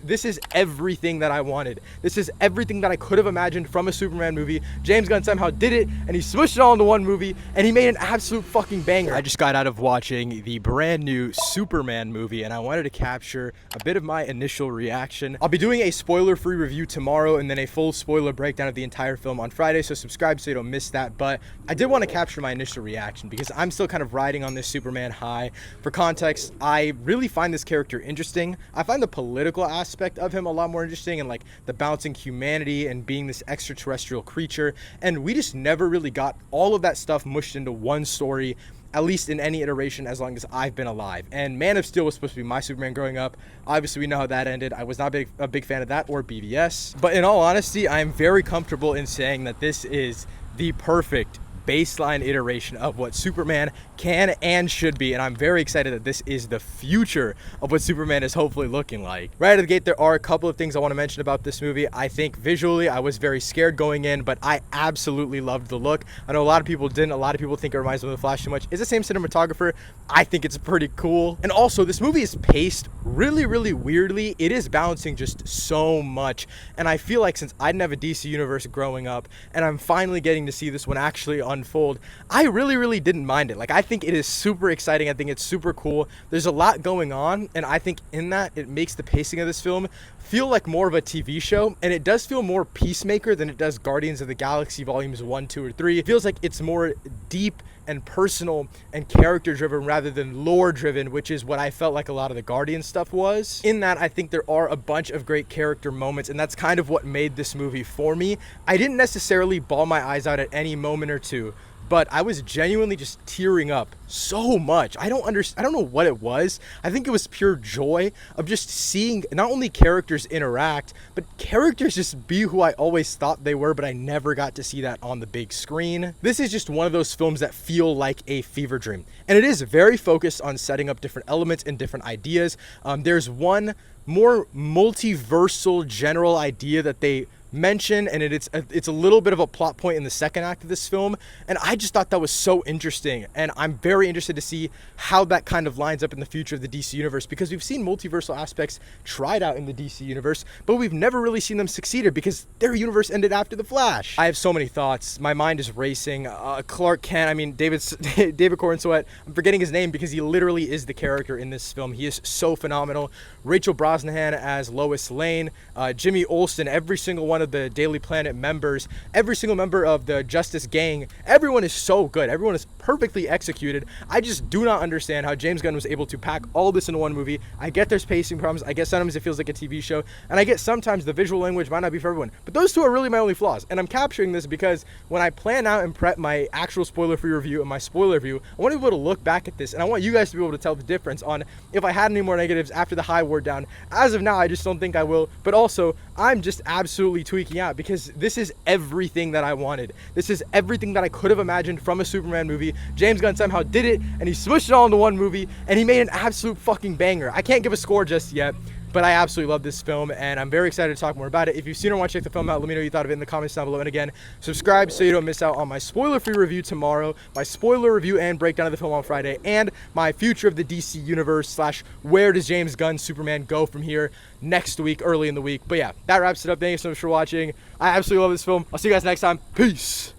This is everything that I wanted. This is everything that I could have imagined from a Superman movie. James Gunn somehow did it, and he smushed it all into one movie, and he made an absolute fucking banger. I just got out of watching the brand new Superman movie, and I wanted to capture a bit of my initial reaction. I'll be doing a spoiler-free review tomorrow, and then a full spoiler breakdown of the entire film on Friday, so subscribe so you don't miss that. But I did want to capture my initial reaction, because I'm still kind of riding on this Superman high. For context, I really find this character interesting. I find the political aspect of him a lot more interesting, and like the balancing humanity and being this extraterrestrial creature, and we just never really got all of that stuff mushed into one story, at least in any iteration as long as I've been alive. And Man of Steel was supposed to be my Superman growing up. Obviously we know how that ended. I was not a big fan of that or BVS, but in all honesty, I am very comfortable in saying that this is the perfect baseline iteration of what Superman can and should be, and I'm very excited that this is the future of what Superman is hopefully looking like. Right out of the gate, there are a couple of things I want to mention about this movie. I think visually I was very scared going in, but I absolutely loved the look. I know a lot of people didn't. A lot of people think it reminds them of The Flash too much. It's the same cinematographer. I think it's pretty cool. And also, this movie is paced really, really weirdly. It is balancing just so much, and I feel like since I didn't have a DC universe growing up, and I'm finally getting to see this one actually unfold, I really didn't mind it. Like, I think it is super exciting. I think it's super cool. There's a lot going on, and I think in that it makes the pacing of this film feel like more of a TV show, and it does feel more Peacemaker than it does Guardians of the Galaxy volumes 1, 2, or 3. It feels like it's more deep and personal and character driven rather than lore driven, which is what I felt like a lot of the Guardians stuff was. In that, I think there are a bunch of great character moments, and that's kind of what made this movie for me. I didn't necessarily bawl my eyes out at any moment or two, but I was genuinely just tearing up so much. I don't know what it was. I think it was pure joy of just seeing not only characters interact, but characters just be who I always thought they were, but I never got to see that on the big screen. This is just one of those films that feel like a fever dream, and it is very focused on setting up different elements and different ideas. There's one more multiversal general idea that they mention, and it's a little bit of a plot point in the second act of this film, and I just thought that was so interesting, and I'm very interested to see how that kind of lines up in the future of the DC universe, because we've seen multiversal aspects tried out in the DC universe, but we've never really seen them succeed because their universe ended after The Flash. I have so many thoughts. My mind is racing. Clark Kent, I mean David Cornsweet, I'm forgetting his name because he literally is the character in this film. He is so phenomenal. Rachel Brosnahan as Lois Lane, Jimmy Olsen, every single one of the Daily Planet members, every single member of the Justice Gang, everyone is so good. Everyone is perfectly executed. I just do not understand how James Gunn was able to pack all this in one movie. I get there's pacing problems. I get sometimes it feels like a TV show, and I get sometimes the visual language might not be for everyone, but those two are really my only flaws. And I'm capturing this because when I plan out and prep my actual spoiler-free review and my spoiler review, I want to be able to look back at this, and I want you guys to be able to tell the difference on if I had any more negatives after the high wore down. As of now, I just don't think I will, but also I'm just absolutely tweaking out because this is everything that I wanted. This is everything that I could have imagined from a Superman movie. James Gunn somehow did it, and he smushed it all into one movie, and he made an absolute fucking banger. I can't give a score just yet, but I absolutely love this film, and I'm very excited to talk more about it. If you've seen or want to check the film out, let me know what you thought of it in the comments down below. And again, subscribe so you don't miss out on my spoiler-free review tomorrow, my spoiler review and breakdown of the film on Friday, and my future of the DC universe / where does James Gunn's Superman go from here next week, early in the week. But yeah, that wraps it up. Thank you so much for watching. I absolutely love this film. I'll see you guys next time. Peace.